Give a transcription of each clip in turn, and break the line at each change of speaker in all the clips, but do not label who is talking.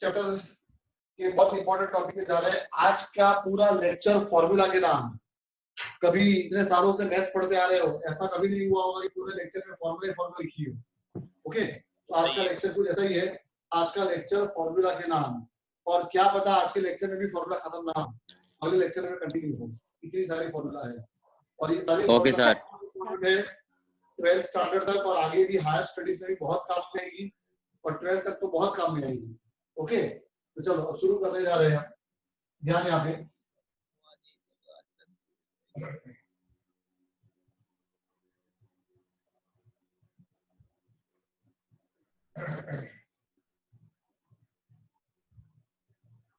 Chapter के बहुत important topic पे जा रहे हैं। आज का पूरा लेक्चर फॉर्मूला के नाम। कभी इतने सालों से मैथ्स पढ़ते आ रहे हो, ऐसा कभी नहीं हुआ होगा कि पूरे लेक्चर में फॉर्मूला लिखी हो। ओके, तो आज का लेक्चर कुछ ऐसा ही है। आज का लेक्चर फॉर्मूला के नाम, और क्या पता आज के लेक्चर में भी फॉर्मूला खत्म ना हो, अगले लेक्चर में कंटिन्यू हो। इतनी सारी फॉर्मूला है और ये सारी
ओके सर
12th स्टैंडर्ड तक और आगे भी हायर स्टडीज में भी बहुत काम में आएगी और 12th तक तो बहुत काम में आएगी। ओके, तो चलो अब शुरू करने जा रहे हैं। ध्यान यहाँ पे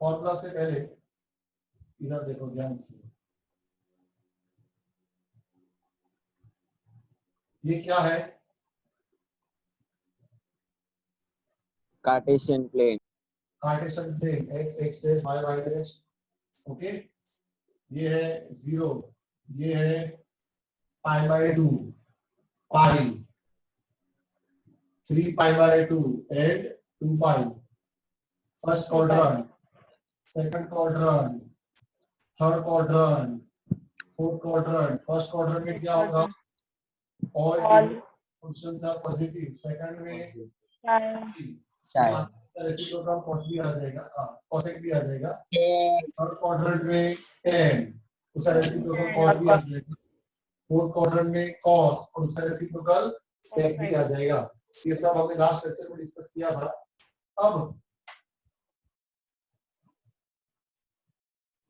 फॉर्मूला से पहले इधर देखो ध्यान से, ये क्या है?
Cartesian plane.
Cartesian plane x x dash y y dash. Okay, ये है 0, ये है pi by 2, pi 3 pi by 2 and 2 pi. First quadrant, second quadrant, third quadrant, fourth quadrant. First quadrant में क्या होगा? All functions are positive. Second में reciprocal cos भी आ जाएगा, कॉसेक भी आ जाएगा। थर्ड क्वाड्रेंट में tan, उसका रेसिप्रोकल कॉस भी आ जाएगा। फोर्थ क्वाड्रेंट में कॉस और उसका रेसिप्रोकल सेक भी आ जाएगा। ये सब हमने लास्ट लेक्चर में डिस्कस किया था। अब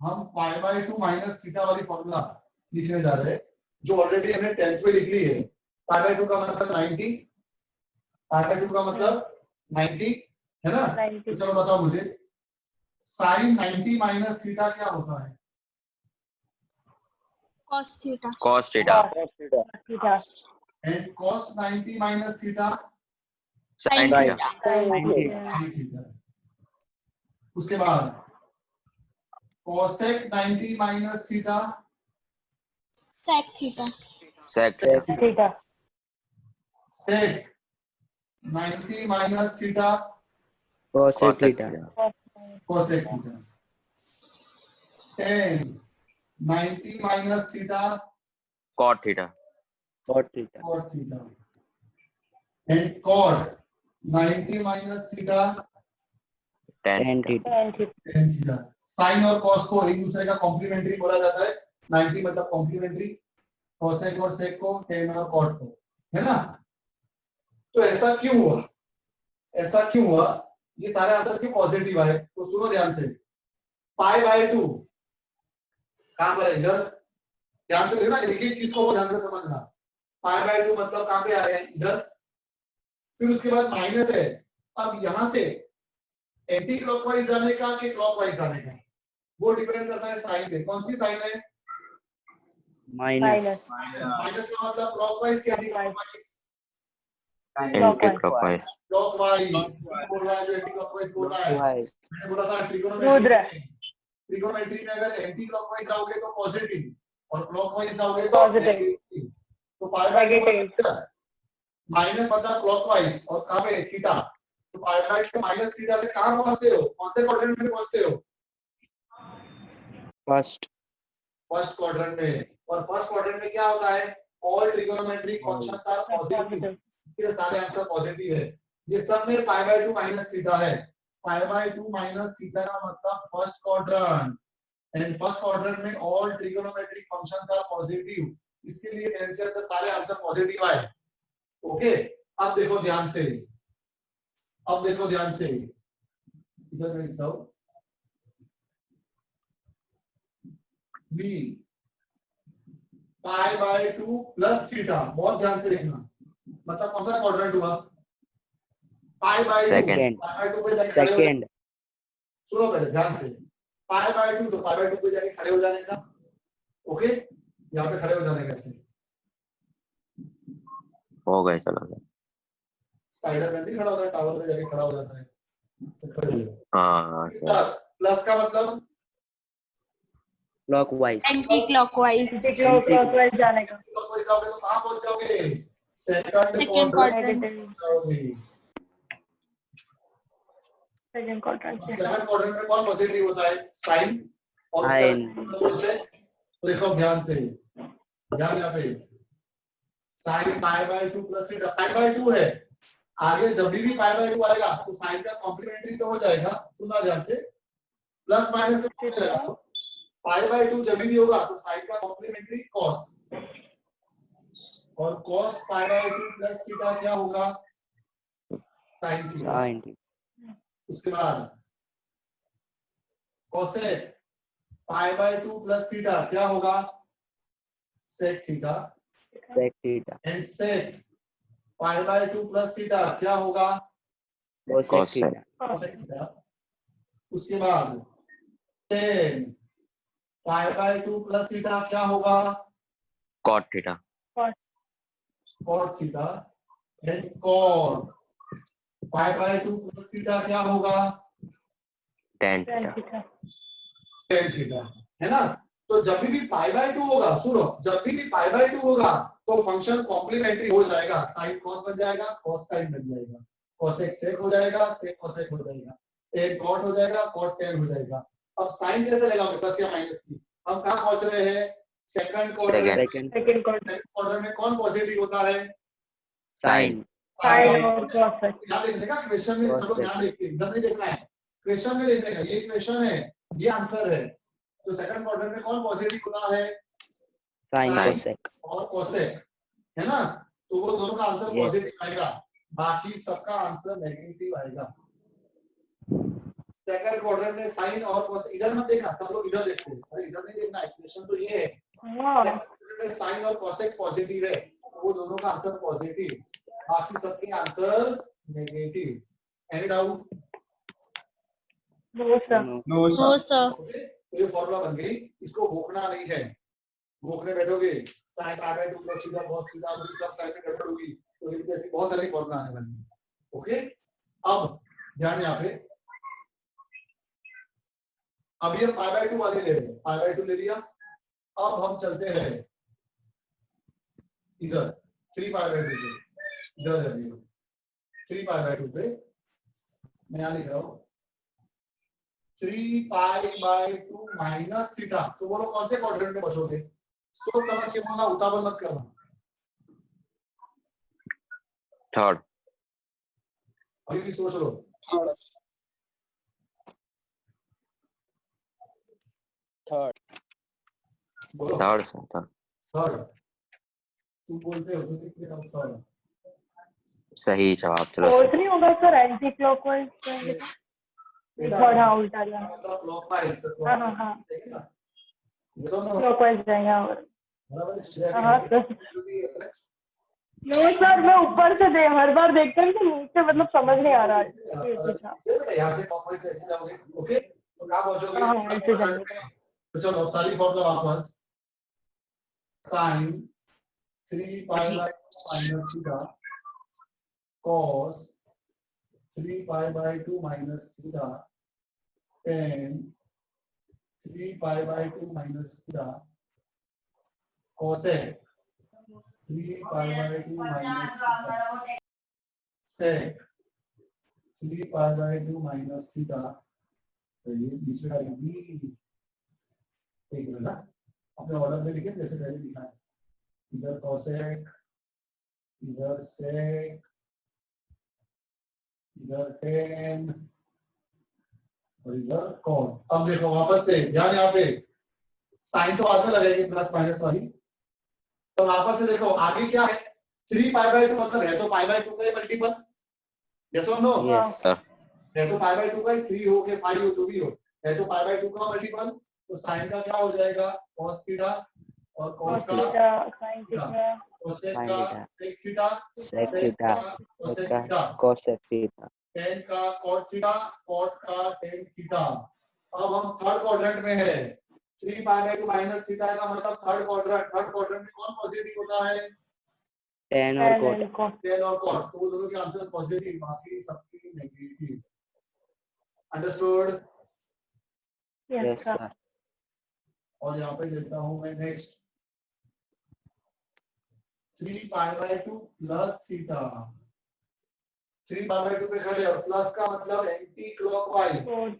हम पाई बाय 2 माइनस थीटा वाली फॉर्मूला लिखने जा रहे हैं, जो ऑलरेडी हमने 10th में लिख ली है। पाई बाय 2 का मतलब 90, पाई बाय 2 का मतलब 90 है ना? तो चलो बताओ मुझे, साइन 90 माइनस थीटा क्या होता है?
cos theta
and cos 90 minus theta
sin theta.
Theta. उसके बाद cosec 90 minus theta
sec theta
sec theta.
sec 90 minus theta
cosec theta.
cosec theta. tan 90 minus theta
cot theta.
cot theta. And cot 90 minus theta
tan theta.
tan theta. Sine और cos को एक दूसरे का complementary बोला जाता है। 90 मतलब complementary, cosec और sec को, tan और cot को, है ना? तो ऐसा क्यों हुआ? ऐसा क्यों हुआ? ये सारे आंसर क्यों पॉजिटिव आए? तो सुनो ध्यान से। पाई बाय 2 कहां पर है? इधर ध्यान से देखना, एक एक चीज को ध्यान से समझना। पाई बाय 2 मतलब कहां पे आ रहे हैं? इधर। फिर उसके बाद माइनस है। अब यहां से एंटी क्लॉकवाइज जाने का कि क्लॉकवाइज जाने का, वो डिपेंड करता है साइन पे। कौन सी साइन है?
माइनस।
माइनस का मतलब क्लॉकवाइज या anti clockwise?
Anti clockwise.
Clockwise बोल रहा है, जो एंटी क्लॉकवाइज बोल रहा है। मैंने बोला था ट्रिगोनोमेट्री में अगर एंटी क्लॉकवाइज आओगे तो पॉजिटिव और क्लॉकवाइज आओगे तो नेगेटिव। तो पाई बाय 2 माइनस मतलब क्लॉकवाइज और कहां पे? थीटा। तो पाई बाय 2 माइनस थीटा से कहां पहुंचते हो? कौन से क्वाड्रेंट में पहुंचते हो? फर्स्ट क्वाड्रेंट में। और फर्स्ट क्वाड्रेंट में क्या होता है? All trigonometric functions are positive. इसके सारे आंसर पॉजिटिव है। ये सब में पाई बाय 2 माइनस थीटा है। पाई बाय 2 माइनस थीटा का मतलब first quadrant, and first quadrant में all trigonometric functions are positive. इसके लिए टेंस के सारे आंसर पॉजिटिव आए। ओके, अब देखो ध्यान से, अब देखो ध्यान से, इधर मैं लिखता हूं b pi by 2 plus theta. बहुत ध्यान से देखना, मतलब कौन सा क्वाड्रेंट हुआ? पाई बाय 2।
सेकंड।
पाई बाय 2 पे जाके खड़े हो जाने। सुनो पहले ध्यान से, पाई बाय 2 तो पाई बाय 2 पे जाके खड़े हो जाने का। ओके, यहाँ पे खड़े हो जाने का। ऐसे
हो गए, चलो।
स्पाइडरमैन भी खड़ा होता है, टावर पे जाके खड़ा हो जाता है।
हाँ
प्लस, प्लस का मतलब
क्लॉकवाइज।
एंटी क्लॉकवाइज
जाने का। क्लॉकवाइज आओगे तो कहां पहुंच जाओगे? सेकंड
second
क्वाड्रेंट
quadrant
जाओगे।
सेकंड क्वाड्रेंट से
सेकंड क्वाड्रेंट में कौन पॉजिटिव होता है? साइन और
Sin.
तो देखो ध्यान से, ध्यान यहाँ पे sine pi by 2 plus theta, pi by 2 है, आगे जब भी पाई बाय 2 आएगा तो साइन का कॉम्प्लीमेंट्री तो हो जाएगा, सुनना ध्यान से, प्लस माइनस में हो जाएगा, पाई बाय 2 जब भी होगा तो साइन का कॉम्प्लीमेंट्री कॉस, और cos pi by 2 plus theta क्या होगा? Sine theta.
Sin.
उसके बाद cosec pi by 2 plus theta क्या होगा? sec theta.
Sec theta.
And sec pi by 2 plus theta क्या होगा?
Cosec
Cosec.
theta.
cosec theta. उसके बाद tan pi by 2 plus theta क्या होगा?
cot theta.
cot theta. And cot pi by 2 plus theta क्या होगा?
tan
tan
theta.
Theta.
tan theta, है ना? तो जब भी पाई बाय 2 होगा, सुनो, जब भी पाई बाय 2 होगा तो फंक्शन कॉम्प्लीमेंट्री हो जाएगा, साइन cos बन जाएगा, cos sin बन जाएगा, cosec sec हो जाएगा, sec cosec हो जाएगा, tan cot हो जाएगा, cot tan हो जाएगा। अब साइन कैसे लगाओगे? प्लस या माइनस की। हम कहाँ पहुंच रहे हैं? Second quadrant.
Second.
Second quadrant
second quadrant में कौन पॉजिटिव होता है?
Sin.
साइन और cosec।
ध्यान देखने का, क्वेश्चन में सब लोग ध्यान देखते हैं, इधर नहीं देखना है, क्वेश्चन में देखने का, ये क्वेश्चन है, ये आंसर है। तो सेकंड क्वाड्रेंट में कौन पॉजिटिव होता है?
Sin.
Sin.
Cosec.
और cosec, है ना? तो वो दोनों का आंसर
Yes.
पॉजिटिव आएगा, बाकी सबका आंसर नेगेटिव आएगा। सेकंड क्वाड्रेंट में साइन और cosec, इधर मत देखना, सब लोग इधर देखते हैं, अरे इधर नहीं देखना है, क्वेश्चन तो ये है।
हाँ
सेकंड क्वाड्रेंट में साइन और cosec पॉजिटिव है, तो वो दोनों का आंसर पॉजिटिव, बाकी सबके आंसर नेगेटिव। Any doubt?
वो सर।
No.
No sir.
तो ये फॉर्मूला बन गई, इसको भोंकना नहीं है, भोंकने बैठोगे sine pi by 2 plus theta cos theta पूरी सब साइड में गड़बड़ होगी, तो इनकी ऐसी बहुत सारी फॉर्मूला आने वाली है। ओके, अब ध्यान यहाँ पे, अब ये पाई बाय 2 वाले ले रहे हैं, पाई बाय 2 ले लिया, अब हम चलते हैं इधर 3 पाई बाय 2 पे, इधर है 3 पाई बाय 2 पे, मैं यहाँ लिख रहा हूँ 3 पाई बाय 2 माइनस थीटा। तो बोलो कौन से क्वाड्रेंट में बचोगे? सोच समझ के बोलना, उतावल मत करना।
Third.
अभी भी सोच लो।
Third.
बोलो
Third. Sir. Third.
थर्ड। तुम बोलते हो तो कितने का थर्ड?
सही जवाब। चलो
फोर्थ
सर।
नहीं होगा सर, एंटी क्लॉकवाइज थर्ड। हाँ उल्टा जाना।
मतलब क्लॉकवाइज, तो
हाँ हाँ हाँ
देखिए ना, ये दोनों
क्लॉकवाइज जाएगा।
बराबर
हाँ
है।
सर। नहीं सर, मैं ऊपर से दे हर बार देखते हैं तो मुझसे मतलब समझ नहीं आ रहा है।
यहाँ से क्लॉकवाइज से ऐसे जाओगे, ओके? तो कहाँ पहुंचोगे?
हाँ ऐसे जाएंगे।
तो चलो सारी फॉर्मूला वापस, sine 3 pi by 2 minus theta cos 3 pi by 2 minus theta tan 3 pi by 2 minus theta cosec 3 pi by 2 minus theta sec 3 pi by 2 minus theta. तो ये बीच में डाल दी, एक मिनट ना, अपने ऑर्डर में लिखे जैसे पहले लिखा है, इधर cosec, इधर sec, इधर tan और इधर cot। अब देखो वापस से ध्यान, यहाँ पे साइन तो बाद में लगेगी प्लस माइनस वाली, तो वापस से देखो आगे क्या है? 3 पाई बाय 2 मतलब है तो पाई बाय 2 का ही मल्टीपल, यस और नो?
Yes.
Sir.
है तो पाई बाय 2 का ही, 3 हो के 5 हो जो भी हो, है तो पाई बाय 2 का मल्टीपल, तो साइन का क्या हो जाएगा? cos थीटा, और cos का
साइन थीटा,
cosec
Sin
का
theta.
sec theta,
Sec
sec
theta.
का cosec
Cosec.
Theta,
Cosec theta.
tan का cot थीटा, cot का tan थीटा। अब हम थर्ड क्वाड्रेंट में है, 3 पाई बाय 2 माइनस थीटा का मतलब थर्ड क्वाड्रेंट में कौन पॉजिटिव होता है?
Tan और cot.
tan और cot, तो वो दोनों के आंसर पॉजिटिव, बाकी सबकी नेगेटिव। अंडरस्टूड?
Yes sir.
और यहाँ पे देता हूँ मैं next 3 pi by 2 plus theta. 3 pi by 2 पे खड़े और प्लस का मतलब anti clock clockwise,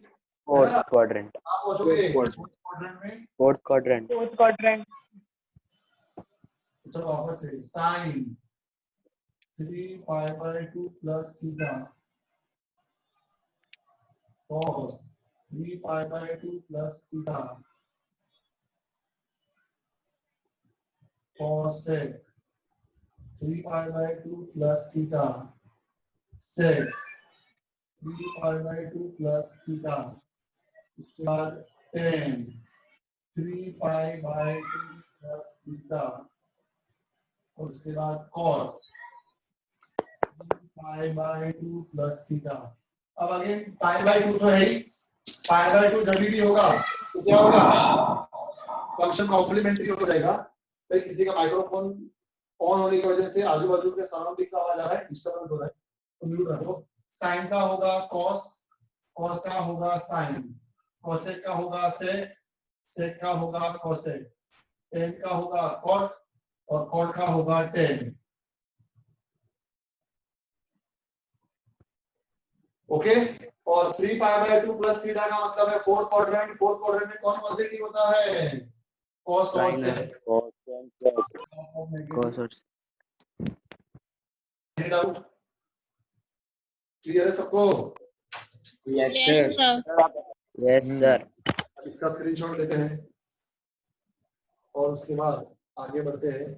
Fourth quadrant.
आप पहुंचोगे
Fourth
क्वाड्रेंट में।
Fourth quadrant.
Fourth quadrant.
चलो वापस से sine 3 pi by 2 plus theta cos 3 pi by 2 plus theta cos sec 3 pi by 2 plus theta sec 3 pi by 2 plus theta, उसके बाद tan 3 pi by 2 plus theta और उसके बाद cos pi by 2 plus theta. अब आगे पाई by 2 तो है ही, पाई by 2 जब भी होगा तो क्या होगा, फंक्शन कॉम्प्लीमेंट्री हो जाएगा। फिर किसी का माइक्रोफोन ऑन होने की वजह से आजू बाजू के सराउंडिंग का आवाज आ रहा है, डिस्टर्बेंस हो रहा है, तो म्यूट रखो। साइन का होगा कॉस, कॉस का होगा साइन, कोसेक का होगा सेक, सेक का होगा कोसेक, टेन का होगा कॉट और कॉट का होगा टेन। ओके, और 3 पाई बाय 2 प्लस थीटा का मतलब है फोर्थ क्वाड्रेंट। फोर्थ क्वाड्रेंट में कौन पॉजिटिव होता है, cos और
Sin
sec।
cos और
डाउट क्लियर है सबको?
Yes, sir.
yes sir.
अब इसका स्क्रीनशॉट लेते हैं और उसके बाद आगे बढ़ते हैं।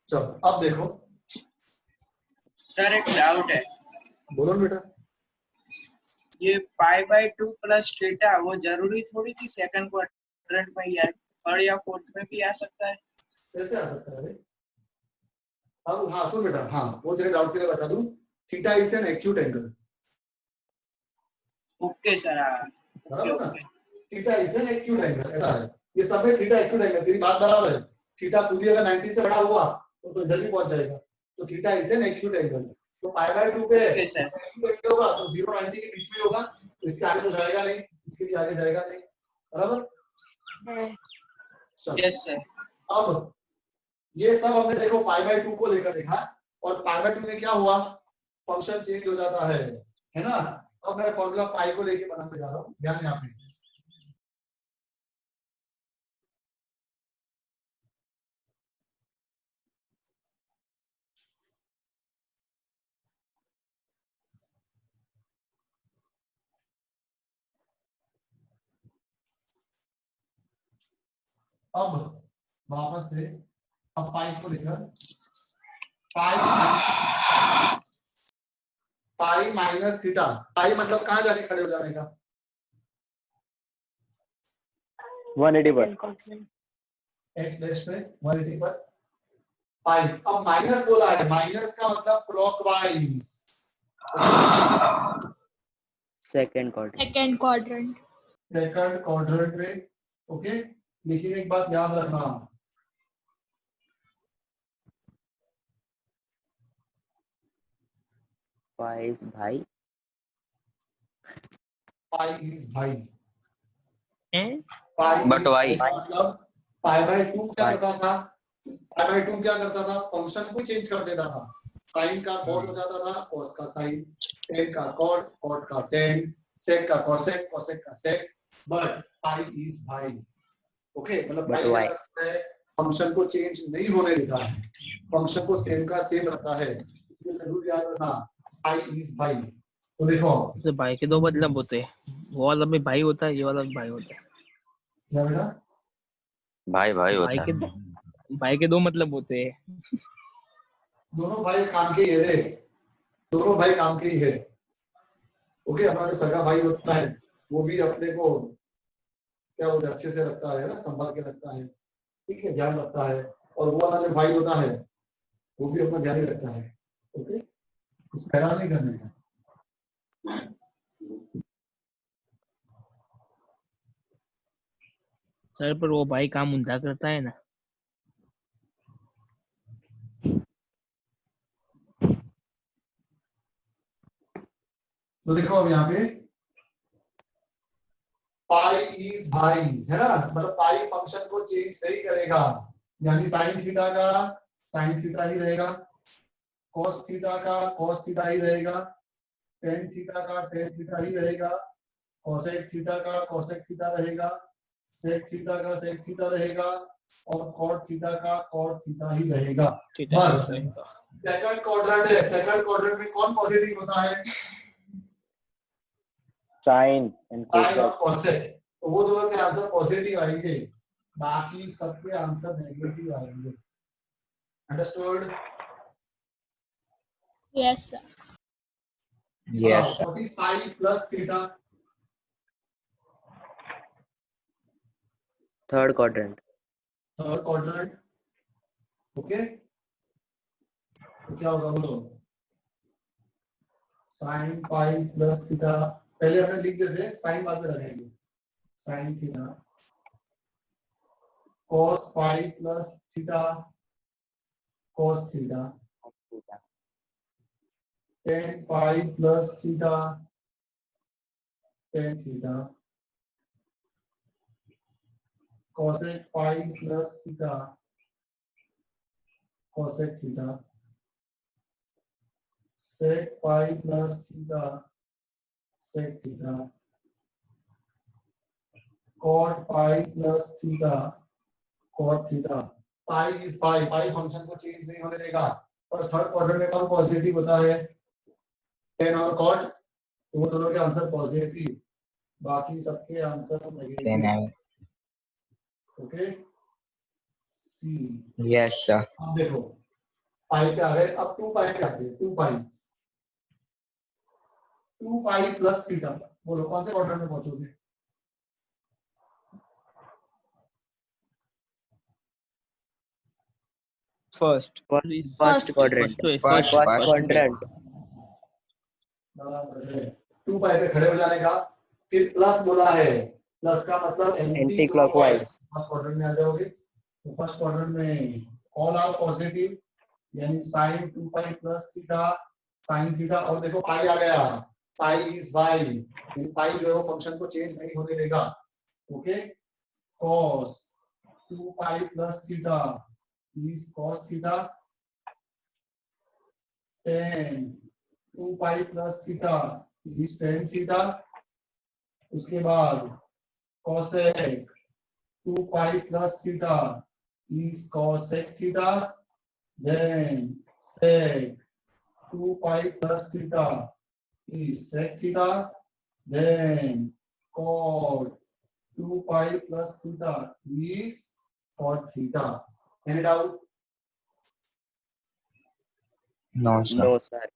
चलो अब देखो,
सर एक डाउट है,
बोलो ना बेटा।
ये पाई बाय 2 प्लस थीटा वो जरूरी थोड़ी कि सेकंड क्वाड्रेंट में ही आए, थर्ड या फोर्थ में भी आ सकता है?
कैसे आ सकता है? अब हाँ सुन बेटा, हाँ वो तेरे डाउट के लिए बता दूं, theta is an acute angle.
Okay sir.
बराबर ना, theta is an acute angle, ऐसा है ये सब में थीटा एक्यूट एंगल। तेरी बात बराबर है, थीटा खुद ही अगर 90 से बड़ा हुआ तो इधर भी पहुंच जाएगा, तो theta is an acute angle. तो पाई बाय 2 पे
ओके सर।
एक्यूट एंगल होगा तो 0 90 के बीच में होगा, तो इसके आगे तो जाएगा नहीं, इसके भी आगे जाएगा नहीं, बराबर? चलो
यस सर।
अब ये सब हमने देखो पाई बाय 2 को लेकर देखा, और पाई बाय 2 में क्या हुआ, फंक्शन चेंज हो जाता है ना। अब मैं फॉर्मूला पाई को लेके बनाने जा रहा हूँ, ध्यान यहाँ पे। अब वापस से अब पाई को लेकर, पाई माइनस थीटा, पाई मतलब कहाँ जाके खड़े हो जाने का,
180 पर
एक्स डैश पे 180 पर पाई। अब माइनस बोला है, माइनस का मतलब clockwise,
second quadrant.
Second quadrant.
Second quadrant में। ओके, लेकिन एक बात याद रखना,
Pi is भाई
पाई इज भाई, पाई
But
इज
why?
भाई मतलब पाई बाय 2 क्या
Pi.
करता था, पाई बाय 2 क्या करता था, फंक्शन को चेंज कर देता था। साइन का कॉस हो जाता था, कॉस का साइन, टेन का कॉट, कॉट का टेन, सेक का कोसेक, कोसेक का सेक, बट पाई इज भाई। ओके, मतलब
But
पाई क्या
why?
करता है, फंक्शन को चेंज नहीं होने देता है, फंक्शन को सेम का सेम रखता है, इसे जरूर याद रखना, पाई इज भाई। तो देखो
तो भाई के दो मतलब होते हैं, वो वाला भी भाई होता है, ये वाला भी भाई होता है।
क्या बेटा,
भाई भाई होता है।
भाई के दो मतलब होते हैं।
दोनों भाई काम के ही है, देख दोनों भाई काम के ही है। ओके, अपना जो सगा भाई होता है वो भी अपने को क्या बोलते हैं अच्छे से रखता है ना, संभाल के रखता है, ठीक है, ध्यान रखता है, और वो वाला जो भाई होता है वो भी अपना ध्यान ही रखता है। ओके, कुछ हैरान नहीं करने का।
सर पर वो भाई काम उनका करता है ना।
तो देखो अब यहाँ पे पाई इज भाई है ना, मतलब पाई फंक्शन को चेंज नहीं करेगा, यानी साइन थीटा का साइन थीटा ही रहेगा, कॉस थीटा का कॉस थीटा ही रहेगा, टेन थीटा का टेन थीटा ही रहेगा, कोसेक थीटा का कोसेक थीटा रहेगा, सेक थीटा का सेक थीटा रहेगा, और कॉट थीटा का कॉट थीटा ही रहेगा। बस सेकंड क्वाड्रेंट है, सेकंड क्वाड्रेंट में कौन पॉजिटिव होता है?
साइन एंड
साइन और कोसेक, तो वो दोनों के आंसर पॉजिटिव आएंगे, बाकी सबके आंसर नेगेटिव आएंगे। Understood?
Yes, sir.
Yes, sir.
What is pi plus theta?
Third quadrant.
Third quadrant. Okay, तो क्या होगा बोलो? साइन पाई प्लस थीटा, पहले हमने लिख देते, साइन बाद में लगाएंगे, sine theta cos pi plus theta cos theta, tan pi plus theta tan theta, cosec pi plus theta cosec theta, sec pi plus theta sec theta, cot pi plus theta cot theta. Pi is pi, pi function को change नहीं होने देगा, और third quadrant में कौन positive होता है? Ten और कॉट, तो वो दोनों के आंसर पॉजिटिव, बाकी सबके आंसर
Then
नेगेटिव। ओके, सी।
yes, sir.
अब देखो पाई पे आ गए, अब 2 पाई पे आते हैं। 2 पाई 2 पाई प्लस थीटा, बोलो कौन से क्वाड्रेंट में पहुंचोगे?
First first quadrant.
First,
first
first.
Quadrant.
बराबर है, 2 पाई पे खड़े हो जाने का, फिर प्लस बोला है, प्लस का मतलब एंटी क्लॉकवाइज, फर्स्ट क्वाड्रेंट में आ जाओगे। तो फर्स्ट क्वाड्रेंट में ऑल आर पॉजिटिव, यानी sine 2 pi plus theta sine theta, और देखो पाई आ गया, पाई इज बाई, यानी पाई जो है वो फंक्शन को चेंज नहीं होने देगा। Okay, cos 2 pi plus theta is cos theta, tan 2 pi plus theta is tan theta, उसके बाद cosec 2 pi plus theta is cosec theta, then sec 2 pi plus theta is sec theta, then cot 2 pi plus theta is cot theta. Any doubt?
No, sir.
No sir.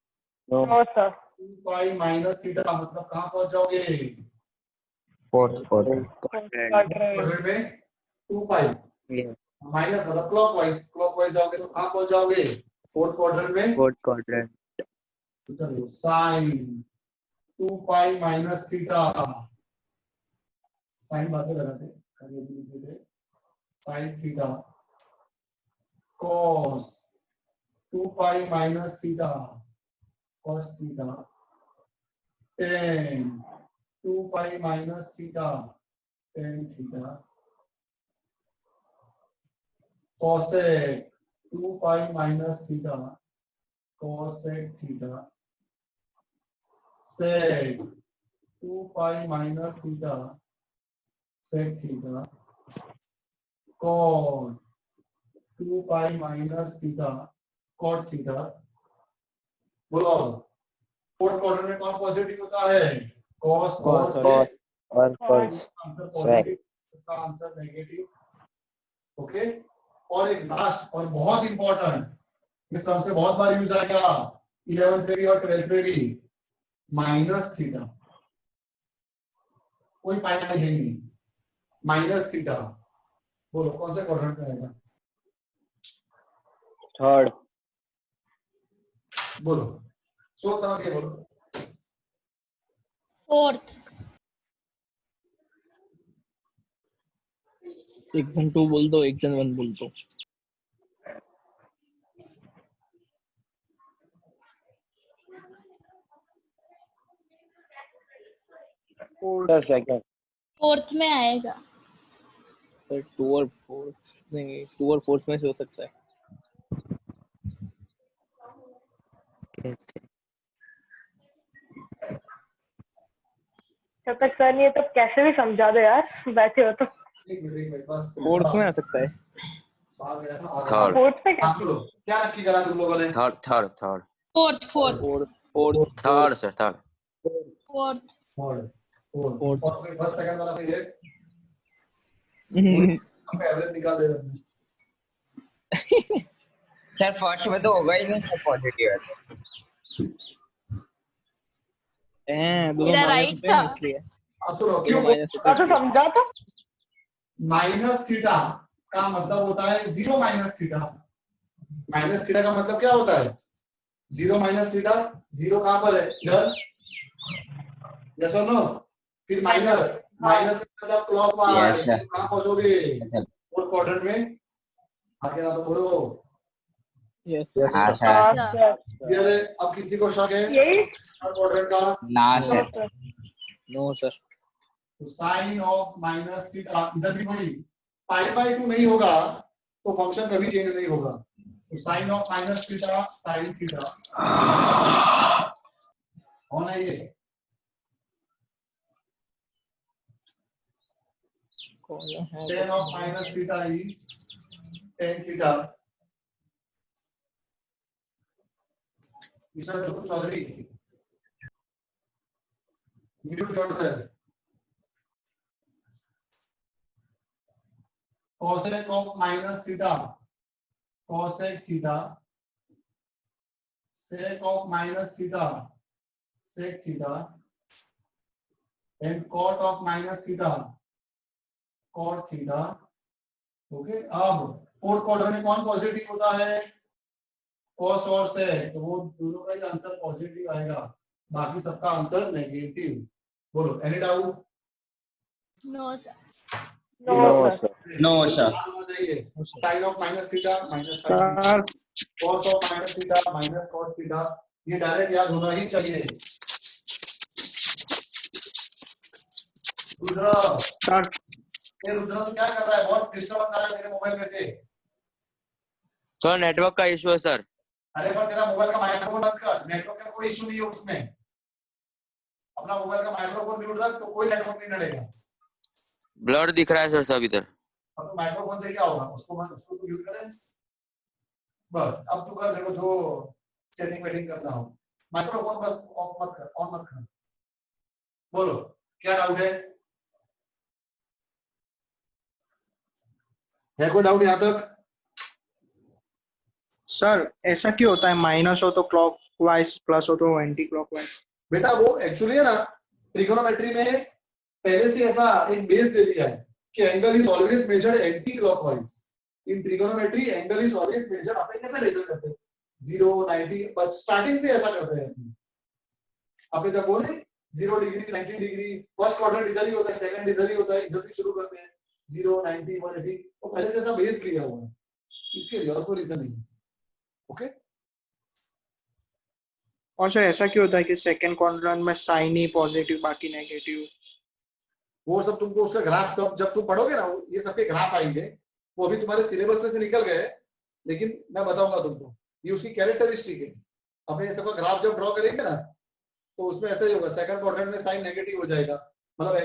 No
no sir.
2 pi minus theta मतलब कहाँ पहुंच जाओगे?
Fourth quadrant.
Quadrant.
Quadrant में 2 pi minus मतलब clockwise जाओगे तो कहाँ पहुंच जाओगे? फोर्थ क्वाड्रेंट में।
Fourth quadrant.
तो चलो sine 2 pi minus theta, sine बाद में लगाते थे, sine theta cos 2 pi minus theta cos theta, tan 2 pi minus theta tan theta, cosec 2 pi minus theta cosec theta, sec 2 pi minus theta sec theta, cot 2 pi minus theta cot theta. बोलो fourth quadrant में कौन positive होता है? Cos और sec,
और cos.
Answer positive, इसका answer negative. Okay, और एक लास्ट और बहुत इंपॉर्टेंट, ये सबसे बहुत बार यूज आएगा 11th में भी और 12th में भी, माइनस थीटा। कोई पाया है नहीं, माइनस थीटा, बोलो कौन से क्वाड्रेंट में आएगा?
थर्ड।
बोलो, सोच समझ के बोलो।
Fourth.
1 जन 2 बोल दो, 1 जन 1 बोल दो।
Sir, second.
फोर्थ में आएगा।
सर 2 और 4 नहीं, 2 और 4 में से हो सकता है।
जब तक सर नहीं है तब कैसे भी समझा दो यार, बैठे हो तो।
एक मिनट बस
4th में आ सकता है।
आ गया था, आ गया।
Third.
फोर्थ पे
आप लोग क्या नक्की करा तुम लोगों ने?
Third.
Fourth fourth
Third, sir, third.
Fourth.
Fourth
Fourth.
Fourth में फर्स्ट सेकंड वाला कोई है? हम एवरेज निकाल दे रहे हैं।
सर फर्स्ट में तो होगा ही नहीं सर पॉजिटिव है।
दोनों
मेरा
माइनस
right
होते हैं
था।
इसलिए।
अब सुनो
दोनों
क्यों
माइनस होते
तो समझा तो।
माइनस थीटा का मतलब होता है zero minus theta. Minus theta का मतलब क्या होता है? Zero minus theta. जीरो कहां पर है? इधर। यस और नो? फिर माइनस माइनस मतलब क्लॉकवाइज।
Yes, sir.
कहां पहुंचोगे?
अच्छा
फोर्थ क्वाड्रेंट में। आगे ना तो बोलो।
हैं। यस
हाँ
सर।
सर
हाँ
सर।
सर,
ये ले, अब किसी को शक है
यही।
थर्ड क्वाड्रेंट का?
ना
no
sir
sir.
No sir.
तो साइन ऑफ माइनस थीटा इधर भी वही पाई बाय 2 नहीं होगा तो फंक्शन कभी चेंज नहीं होगा। तो sine of minus theta sine theta होना है ये।
कौन है?
tan of minus theta is tan theta. Mr. Dhruv Chaudhary, mute yourself. Cosec of minus theta, cosec theta, sec of minus theta, sec theta, and cot of minus theta, cot theta. Okay अब fourth quadrant में कौन positive होता है? cos और sec, तो वो दोनों का ही आंसर पॉजिटिव आएगा, बाकी सबका आंसर नेगेटिव। बोलो any doubt?
No sir.
No sir.
No sir
होना चाहिए sine of minus theta minus sine cos of minus theta minus cos theta, ये डायरेक्ट याद होना ही चाहिए। रुद्र ये रुद्र तो क्या कर रहा है? बहुत डिस्टर्बेंस आ रहा है तेरे मोबाइल में से।
सर नेटवर्क का इशू है सर।
अरे पर तेरा मोबाइल का माइक्रोफोन बंद कर, नेटवर्क का कोई इशू नहीं है उसमें। अपना मोबाइल का माइक्रोफोन म्यूट रख तो कोई नेटवर्क नहीं नड़ेगा।
ब्लर दिख रहा है सर सब इधर।
अब तो माइक्रोफोन से क्या होगा? उसको तो म्यूट कर दे बस। अब तू कर, देखो जो सेटिंग वेटिंग करना हो। माइक्रोफोन बस ऑफ मत कर, ऑन मत कर। बोलो क्या डाउट है कोई डाउट यहाँ तक?
सर ऐसा क्यों होता है, माइनस हो तो क्लॉकवाइज, प्लस हो तो एंटी क्लॉकवाइज?
बेटा वो एक्चुअली है ना, ट्रिगोनोमेट्री में पहले से ऐसा एक बेस दे दिया है कि angle is always measured anticlockwise. In trigonometry angle is always measured, अपन कैसे मेजर करते हैं? 0 90, बट स्टार्टिंग से ऐसा करते हैं अपने। जब बोले 0 डिग्री 90 डिग्री, फर्स्ट क्वाड्रेंट इधर ही होता है, सेकंड इधर ही होता है, इधर से शुरू करते हैं 0 90 180, तो पहले से ऐसा बेस दिया हुआ है, इसके लिए और कोई रीजन नहीं है। ओके
और सर ऐसा क्यों होता है कि सेकंड क्वाड्रेंट में साइन ही पॉजिटिव बाकी नेगेटिव?
वो सब तुमको उसका ग्राफ जब तुम पढ़ोगे ना, ये सबके ग्राफ आएंगे, वो अभी तुम्हारे सिलेबस में से निकल गए, लेकिन मैं बताऊंगा तुमको, ये उसकी कैरेक्टरिस्टिक है। अपने ये सबका ग्राफ जब ड्रॉ करेंगे ना, तो उसमें ऐसा ही होगा, सेकंड क्वाड्रेंट में साइन नेगेटिव हो जाएगा। मतलब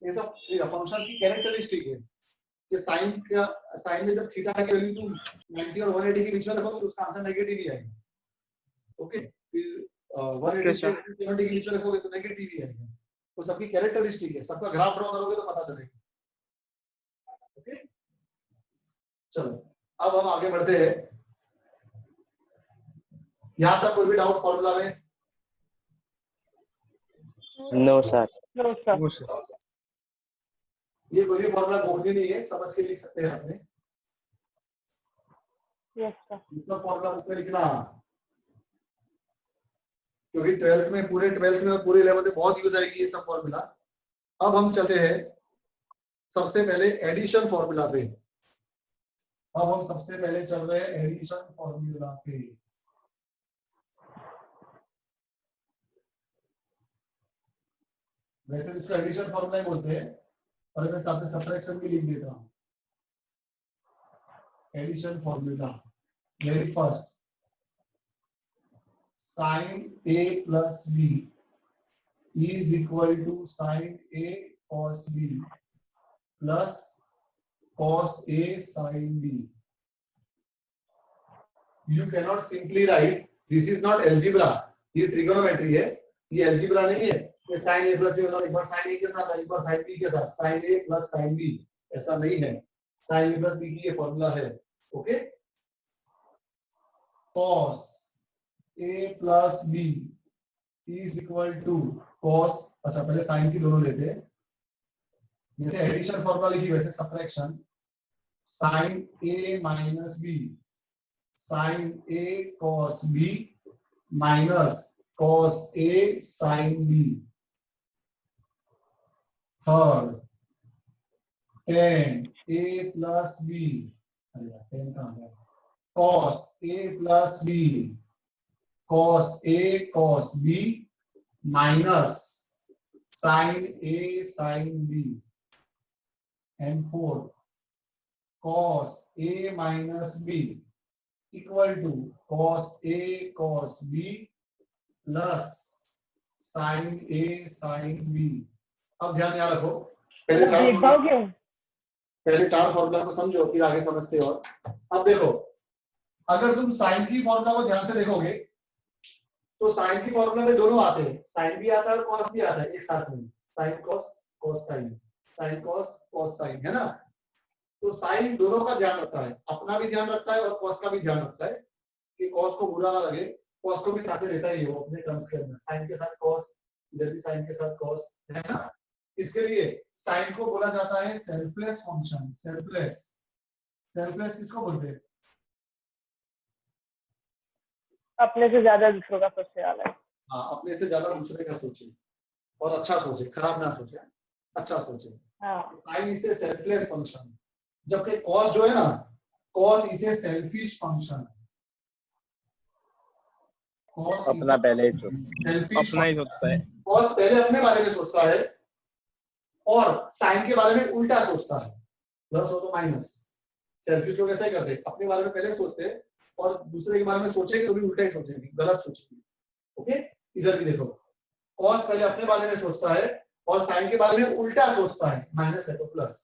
ये सब फंक्शन की कैरेक्टरिस्टिक है कि साइन में जब थीटा की वैल्यू तुम 90 और 180 के बीच में रखोगे तो उसका आंसर नेगेटिव ही आएगा। ओके, फिर 180 से 70 के बीच में रखोगे तो नेगेटिव ही आएगा। तो सबकी कैरेक्टरिस्टिक है, सबका ग्राफ ड्रॉ करोगे तो पता चलेगा। ओके चलो अब हम आगे बढ़ते हैं। यहां तक कोई भी डाउट फॉर्मूला में?
No sir.
No sir.
ये कोई भी फॉर्मूला गोखनी नहीं है, समझ के लिख सकते हैं आपने।
Yes sir.
इसका फॉर्मूला बुक में लिखना, क्योंकि 12th में पूरे 12th में और पूरे 11th में बहुत यूज आएगी ये सब फॉर्मूला। अब हम चलते हैं सबसे पहले एडिशन फॉर्मूला पे। अब हम सबसे पहले चल रहे हैं एडिशन फॉर्मूला पे। वैसे इसको एडिशन फॉर्मूला बोलते हैं, और मैं साथ में सब्ट्रैक्शन भी लिख देता हूँ। Addition formula, very first, sin a plus b is equal to sin a cos b plus cos a sin b. You cannot simply write, this is not algebra, ये trigonometry है, ये algebra नहीं है। ये sin a plus b होगा, एक बार sin a के साथ एक बार sin b के साथ, sin a plus sin b, ऐसा नहीं है। sin a plus b की ये फॉर्मूला है, okay. cos a plus b is equal to cos, अच्छा पहले साइन की दोनों लेते हैं, जैसे एडिशन फॉर्मूला लिखी वैसे subtraction, sin a minus b, sin a cos b minus cos a sin b। Third, tan a plus b, अरे यार tan कहाँ गया, cos a plus b cos a cos b minus sin a sin b। and fourth, cos a minus b equal to cos a cos b plus sin a sin b। अब ध्यान यहाँ रखो, पहले चार formula को समझो, फिर आगे समझते हो। अब देखो, अगर तुम साइन की फॉर्मूला को ध्यान से देखोगे तो साइन की फॉर्मूला में दोनों आते हैं, साइन भी आता है और कॉस भी आता है एक साथ में, sine cos cos sine, sine cos cos sine, है ना। तो साइन दोनों का ध्यान रखता है, अपना भी ध्यान रखता है और कॉस का भी ध्यान रखता है कि कॉस को बुरा ना लगे, कॉस को भी साथ में लेता ही है वो अपने टर्म्स के अंदर, साइन के साथ कॉस, इधर भी साइन के साथ कॉस, है ना। इसके लिए साइन को बोला जाता है सेल्फलेस फंक्शन। सेल्फलेस, सेल्फलेस किसको बोलते हैं?
अपने से ज्यादा दूसरों का सोचने वाला है।
हाँ, अपने से ज्यादा दूसरे का सोचे और अच्छा सोचे, खराब ना सोचे, अच्छा सोचे।
हाँ।
Sine is a selfless function, जबकि कॉस जो है ना, cos is a selfish function. Cos
अपना पहले ही
अपना
ही सोचता है।
कॉस पहले अपने बारे में सोचता है और साइन के बारे में उल्टा सोचता है, प्लस हो तो माइनस। सेल्फिश लोग ऐसा ही करते हैं, अपने बारे में पहले सोचते हैं और दूसरे के बारे में सोचेंगे तो भी उल्टा ही सोचेंगे, गलत सोचेंगे, ओके। इधर भी देखो, कॉस पहले अपने बारे में सोचता है और साइन के बारे में उल्टा सोचता है, माइनस है तो प्लस,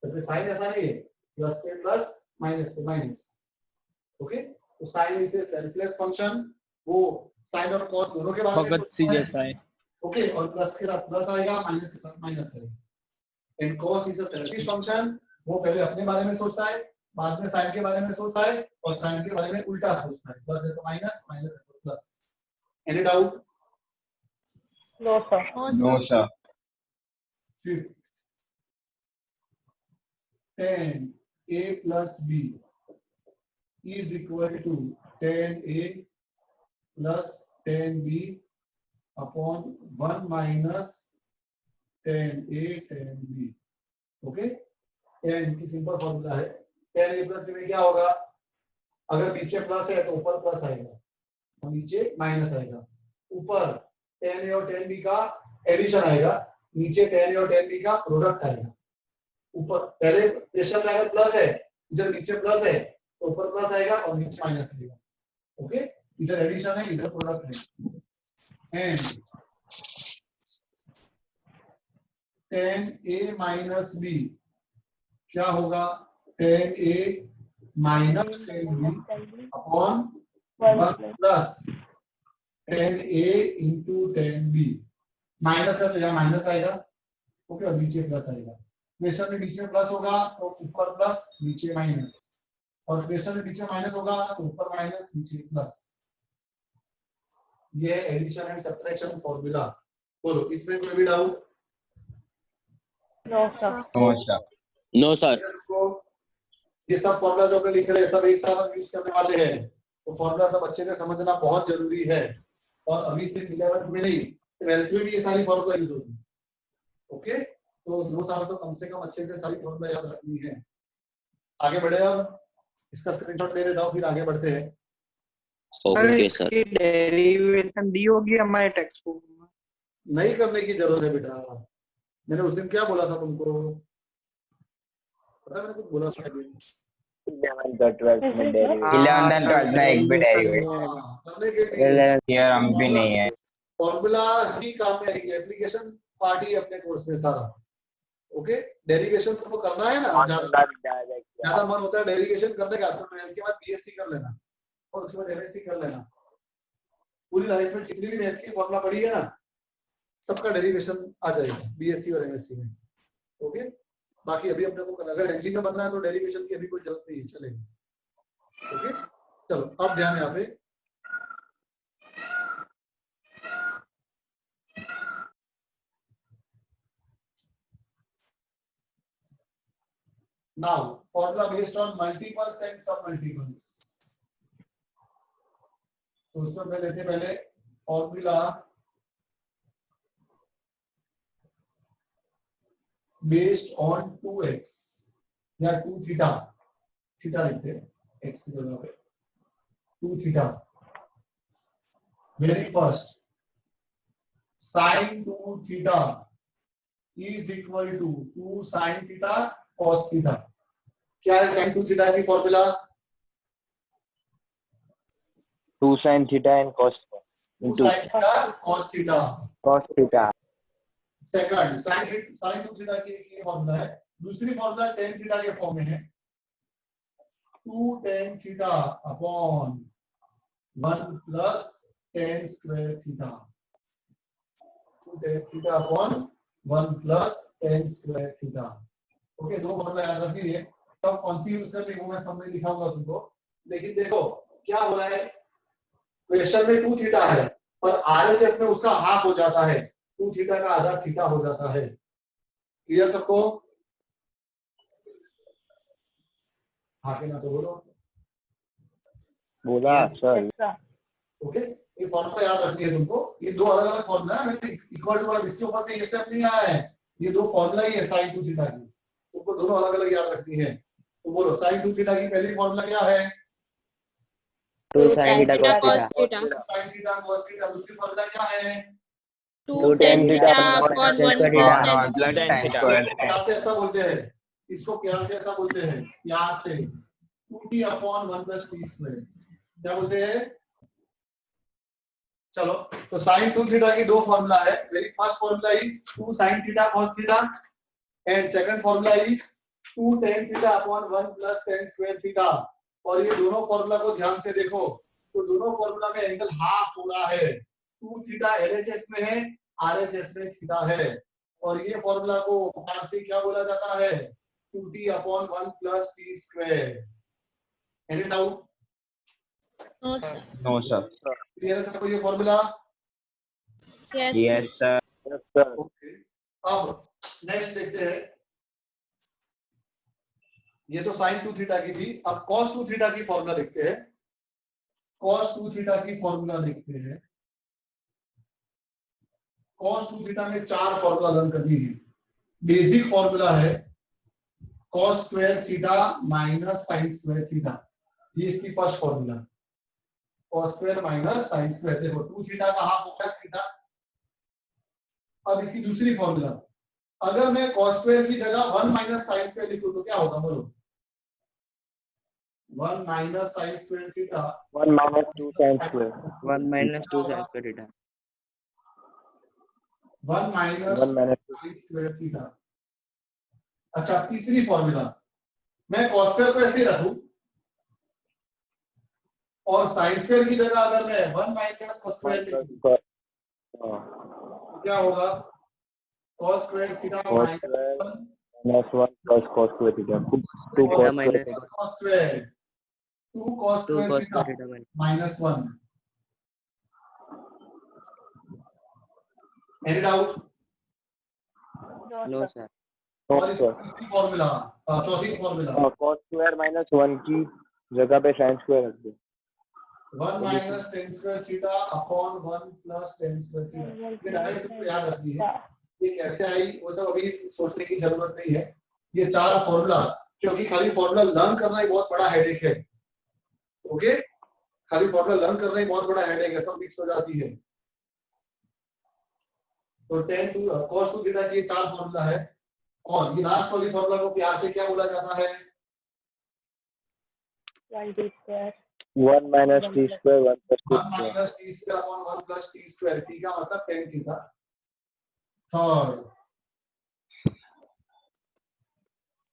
तो साइन ऐसा नहीं है, प्लस पे प्लस, माइनस पे माइनस, ओके। तो sine is a selfless function, वो साइन और कॉस दोनों के बारे में सोचता है, ओके, और प्लस के साथ प्लस आएगा, माइनस के साथ माइनस आएगा। And cos is a selfish function, वो पहले अपने बारे में सोचता है, बाद में साइन के बारे में सोचता है और साइन के बारे में उल्टा सोचता है, प्लस है तो माइनस, माइनस है तो plus. Any doubt?
No sir.
No sir.
Fifth, tan a plus b is equal to tan a plus tan b upon 1 minus tan a tan b, okay. tan की simple formula है, tan a plus b में क्या होगा, अगर बीच में plus है तो ऊपर प्लस आएगा और नीचे माइनस आएगा। ऊपर tan a और tan b का एडिशन आएगा, नीचे tan a और tan b का प्रोडक्ट आएगा। ऊपर पहले प्रेशर में प्लस है, इधर नीचे प्लस है तो ऊपर प्लस आएगा और नीचे माइनस आएगा, ओके। इधर एडिशन है, इधर प्रोडक्ट है। And tan a minus b क्या होगा, tan a minus tan b upon 1 plus tan a into tan b। Minus है तो यहाँ माइनस आएगा, ओके, और नीचे प्लस आएगा। क्वेश्चन में नीचे प्लस होगा तो ऊपर प्लस, नीचे माइनस, और क्वेश्चन में नीचे माइनस होगा तो ऊपर माइनस, नीचे प्लस। ये एडिशन एंड सब्ट्रैक्शन फॉर्मूला। बोलो, इसमें कोई भी doubt?
No sir.
No sir.
No sir.
ये सब फॉर्मूला जो अपने लिख रहे हैं सब एक साथ हम यूज करने वाले हैं, तो फॉर्मूला सब अच्छे से समझना बहुत जरूरी है। और अभी सिर्फ 11th में नहीं, 12th में भी ये सारी फॉर्मूला यूज होगी, ओके। तो 2 साल तो कम से कम अच्छे से सारी फॉर्मूला याद रखनी है। आगे बढ़े, अब इसका स्क्रीनशॉट ले लेता हूँ, फिर आगे बढ़ते हैं।
Okay sir.
डेरिवेशन दी होगी हमारे टेक्स्ट बुक में।
नहीं करने की जरूरत है बेटा। मैंने उस दिन क्या बोला था तुमको, पता है मैंने कुछ बोला था?
11th और 12th में एक भी डेरिवेटिव
करने के लिए
थ्योरम भी नहीं है।
फॉर्मूला ही काम में आएगी, एप्लीकेशन पार्ट ही अपने कोर्स में सारा। ओके, डेरिवेशन तुमको करना है ना, ज्यादा मन होता है डेरिवेशन करने का तो इसके बाद बीएससी कर लेना और उसके बाद एमएससी कर लेना। पूरी लाइफ में जितनी भी मैथ्स की फॉर्मूला पढ़ी है ना, सबका डेरिवेशन आ जाएगा बीएससी और एमएससी में। ओके, बाकी अभी अपने को अगर इंजीनियर बनना है तो डेरिवेशन की अभी कोई जरूरत नहीं है, चलेगी। ओके, चलो अब ध्यान यहाँ पे now formula based on multiples and submultiples। तो उसमें मैं लेते पहले फॉर्मूला बेस्ड ऑन 2x या 2 थीटा, थीटा लिखते हैं x की जगह पे 2 theta. Very first sin 2 theta is equal to 2 sin theta cos theta. क्या है sin 2 थीटा की formula?
2 sin theta and cos
2 sin theta cos theta.
cos theta।
Second sin 2 theta की ये फॉर्मूला है। दूसरी फॉर्मूला tan थीटा के form में है 2 tan theta upon 1 plus tan square theta. 2 tan theta upon 1 plus tan square theta. Okay, दो formula याद रखिए। तब कौन सी यूज करनी है वो मैं सब में लिखाऊंगा तुमको, लेकिन देखो क्या हो रहा है, क्वेश्चन में 2 थीटा है पर आरएचएस में उसका हाफ हो जाता है, 2 थीटा का आधा थीटा हो जाता है। क्लियर सबको? हाँ के ना तो बोलो।
बोला सर।
ओके, ये फॉर्मूला याद रखनी है तुमको। ये दो अलग अलग फॉर्मूला है, मैंने इक्वल टू वाला इसके ऊपर से ये स्टेप नहीं आया है, ये दो फॉर्मूला ही है sin 2 थीटा की, तुमको दोनों अलग अलग याद रखनी है। तो बोलो sin 2 थीटा की पहली फॉर्मूला क्या है?
2 sin theta cos theta।
sin theta cos theta. दूसरी फॉर्मूला क्या है?
2 tan theta upon 1 plus tan
square।
प्यार से ऐसा बोलते हैं, इसको प्यार से ऐसा बोलते हैं, प्यार से 2t upon 1 plus t square. क्या बोलते हैं? चलो, तो sin 2 थीटा की दो फॉर्मूला है। Very first formula is 2 sin theta cos theta and second formula is 2 tan theta upon 1 plus tan square theta. और ये दोनों फॉर्मूला को ध्यान से देखो, तो दोनों फॉर्मूला में एंगल हाफ हो रहा है। 2 थीटा एलएचएस में है, आरएचएस में थीटा है। और ये फॉर्मूला को फारसी क्या बोला जाता है? 2t upon 1 plus t square. Any doubt?
No sir.
No sir.
Clear है सबको ये formula?
Yes.
Yes sir.
Okay, अब नेक्स्ट देखते हैं। ये तो sin 2 थीटा की थी, अब cos 2 थीटा की फॉर्मूला देखते हैं। cos 2 थीटा की फॉर्मूला देखते हैं। cos 2 थीटा में 4 फॉर्मूला लर्न करनी है। बेसिक फॉर्मूला है cos square theta minus sin square theta, ये इसकी first formula. cos square minus sin square, देखो 2 थीटा का हाफ होगा थीटा। अब इसकी दूसरी फॉर्मूला, अगर मैं cos स्क्वायर की जगह 1 माइनस sin स्क्वायर लिखूं तो क्या होगा बोलो? 1 minus sin square theta
1 minus 2 sin square। 1 minus 2 sin square theta।
1 minus
1 minus 2।
sin square theta. अच्छा, तीसरी फॉर्मूला, मैं cos स्क्वायर को ऐसे ही रखूं और sin स्क्वायर की जगह अगर मैं 1 माइनस cos स्क्वायर लिखूं तो क्या होगा? cos square theta
minus 1 plus cos square theta। 2 cos minus
cos square 2 cos square theta minus 1। Any doubt?
No sir.
और इसकी फॉर्मूला, चौथी फॉर्मूला
cos square minus 1 की जगह पे sin square रख दो।
1 minus tan square theta upon 1 plus tan square theta. ये direct तुमको याद रखनी है, ये कैसे आई वो सब अभी सोचने की जरूरत नहीं है। ये 4 फॉर्मूला, क्योंकि खाली फॉर्मूला लर्न करना ही बहुत बड़ा हेडेक है। ओके, खाली फॉर्मूला लर्न करना ही बहुत बड़ा हेडेक है, सब मिक्स हो जाती है। तो tan two cos two theta की ये 4 फॉर्मूला है और ये लास्ट वाली फॉर्मूला को प्यार से क्या बोला जाता है?
1 square
1 minus t square 1 plus t
1
square.
minus t square upon 1 plus t square, t का मतलब tan theta. Third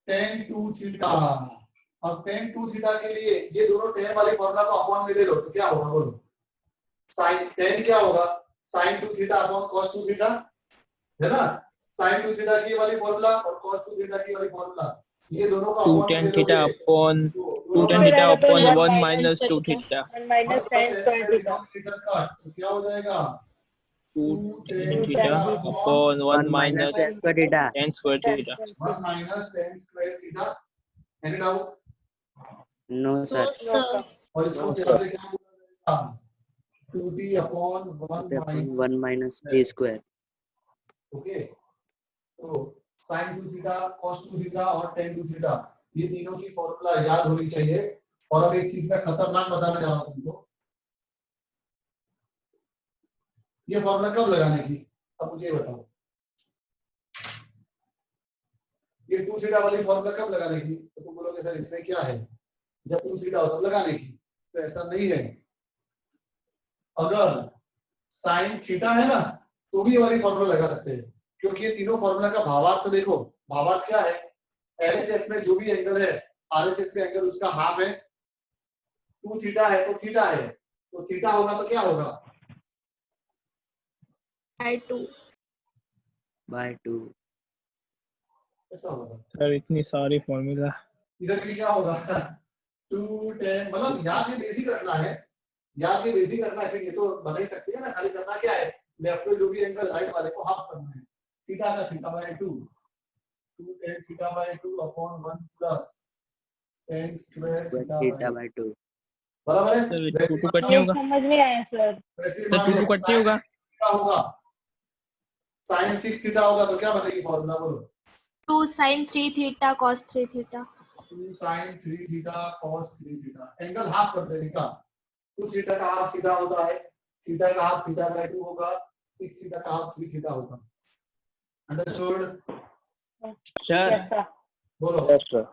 tan 2 theta. अब tan 2 थीटा के लिए ये दोनों tan वाली फॉर्मूला को अपॉन में ले लो तो क्या होगा बोलो? sin tan क्या होगा? sin 2 theta upon cos 2 theta, है ना? sin 2 थीटा की वाली फॉर्मूला और cos 2 थीटा की वाली फॉर्मूला, ये दोनों का
2
अपॉन
tan
में
theta
लोगे
upon
तो
2
दोनों
tan
का
theta
तो
upon 1
1
minus 2 theta.
1 minus tan square theta
denominator काट तो क्या हो जाएगा?
2
tan
tan
theta
theta upon 1 minus
tan square theta.
tan square theta.
1 minus tan square theta। Any doubt?
No sir.
no sir
और इसको प्यार से क्या बोला जाएगा? 2t upon 1 minus
1 minus t square.
Okay. तो sin 2 थीटा cos 2 थीटा और tan 2 theta ये तीनों की फॉर्मूला याद होनी चाहिए। और अब एक चीज मैं खतरनाक बताने जा रहा हूं तुमको। ये फॉर्मूला कब लगाने की? अब मुझे बताओ, ये 2 थीटा वाली फॉर्मूला कब लगाने की? तो तुम बोलोगे सर इसमें क्या है, जब 2 थीटा हो तब लगाने की। तो ऐसा नहीं है। अगर sin थीटा है ना तो भी ये वाली फॉर्मूला लगा सकते हैं, क्योंकि ये तीनों फॉर्मूला का भावार्थ देखो। भावार्थ क्या है? LHS में जो भी एंगल है RHS में एंगल उसका हाफ है। 2 थीटा है तो थीटा है, तो थीटा होगा तो क्या होगा?
By 2.
ऐसा होगा।
सर इतनी सारी फॉर्मूला.
इधर भी क्या होगा? 2 10 मतलब याद ये बेसिक रखना है, याद ये बेसिक रखना है। फिर ये तो बना ही सकते हैं ना, खाली करना क्या है, लेफ्ट में जो भी एंगल राइट वाले को हाफ करना है। थीटा का theta by 2 2 tan theta by 2 upon 1 plus tan square
Square theta by 2.
बराबर है।
सर
वैसे
2 कट नहीं होगा.
समझ नहीं आया सर
वैसे
सर 2 कट नहीं होगा.
क्या होगा? sin 6 थीटा होगा तो क्या बनेगी फॉर्मूला बोलो?
2 sin 3 theta cos 3 theta
2 sin 3 theta cos 3 theta. Angle half कर देने का। 2 थीटा का हाफ थीटा होता है, थीटा का हाफ थीटा बाय 2 होगा, 6 थीटा का हाफ 3 थीटा होगा। अंडरस्टूड?
सर
ऐसा
बोलो।
Yes sir.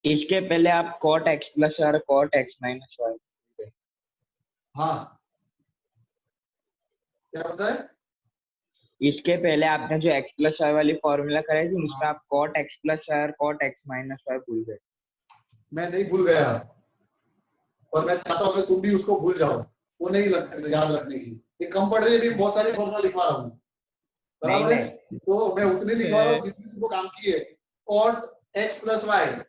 इसके पहले आप cot x plus और cot x minus y.
हाँ क्या होता है?
इसके पहले आपने जो x plus y वाली फॉर्मूला कराई थी उसमें आप cot x plus y और cot x minus y भूल गए.
मैं नहीं भूल गया और मैं चाहता हूँ कि तुम भी उसको भूल जाओ, वो नहीं याद रखने की। ये कम पढ़ रही है, भी बहुत सारी फॉर्मूला लिखवा रहा हूँ, बराबर है? तो मैं उतने लिखवा रहा हूँ जितनी तुमको काम की है। cot x plus y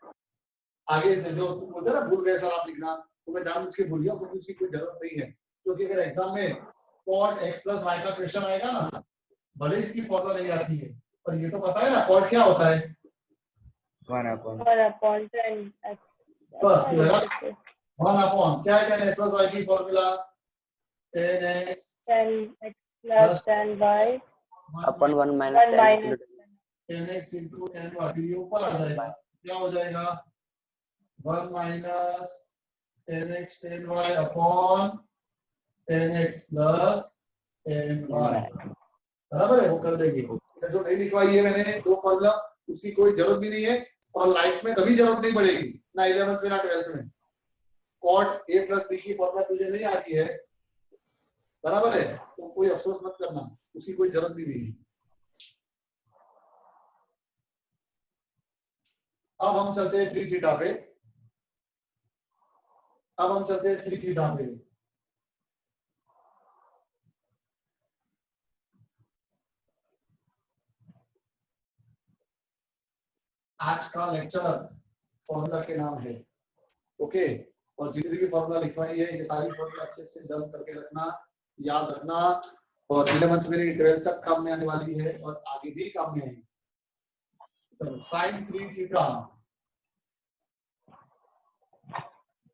आगे जो तुम बोलते हैं ना भूल गए सर आप लिखना, तो मैं जानबूझ के भूल गया, क्योंकि उसकी कोई जरूरत नहीं है। क्योंकि अगर एग्जाम में cot x plus y का क्वेश्चन आएगा ना, भले इसकी फॉर्मूला नहीं आती है पर ये तो पता है ना cot क्या होता है।
1 upon
और अपॉन 10
बस लगा 1 अपॉन क्या है, tan x plus y की formula tan x
10x plus 10y
Upon 1 minus
1
tan
minus
theta.
tan x into tan y, फिर ये ऊपर आ जाएगा, क्या हो जाएगा? 1 minus tan x tan y upon tan x plus tan y, बराबर है? वो कर देंगे। जो नहीं लिखवाई है मैंने दो फॉर्मूला, उसकी कोई जरूरत भी नहीं है और लाइफ में कभी जरूरत नहीं पड़ेगी, ना 11th में ना 12th में। cot a plus b की फॉर्मूला तुझे नहीं आती है, बराबर है? तो कोई अफसोस मत करना, उसकी कोई जरूरत भी नहीं है। अब हम चलते हैं 3 थीटा पे। अब हम चलते हैं 3 थीटा पे। आज का लेक्चर फॉर्मूला के नाम है, ओके? और जितनी भी फॉर्मूला लिखवाई है ये सारी फॉर्मूला अच्छे से डन करके रखना, याद रखना, और 11th में 12th तक काम में आने वाली है और आगे भी काम में आएगी। तो sin 3 theta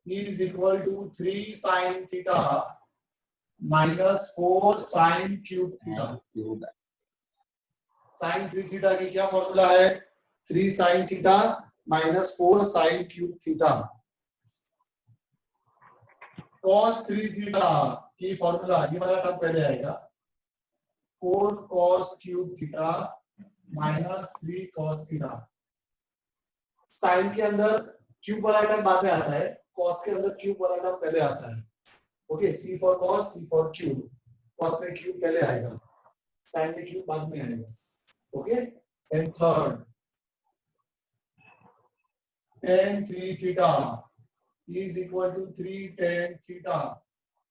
is equal to 3 sin theta minus 4 sin cube theta। sin 3 theta की क्या फॉर्मूला है? 3 sin theta minus 4 sin cube theta। cos 3 theta की फॉर्मूला, ये वाला टर्म पहले आएगा, 4 cos cube theta minus 3 cos theta. Sine के अंदर क्यूब वाला टर्म बाद में आता है, कॉस के अंदर क्यूब वाला टर्म पहले आता है। Okay, c for cos, c for cube. Cos में क्यूब पहले आएगा, साइन में क्यूब बाद में आएगा। Okay, and third tan 3 theta is equal to 3 tan theta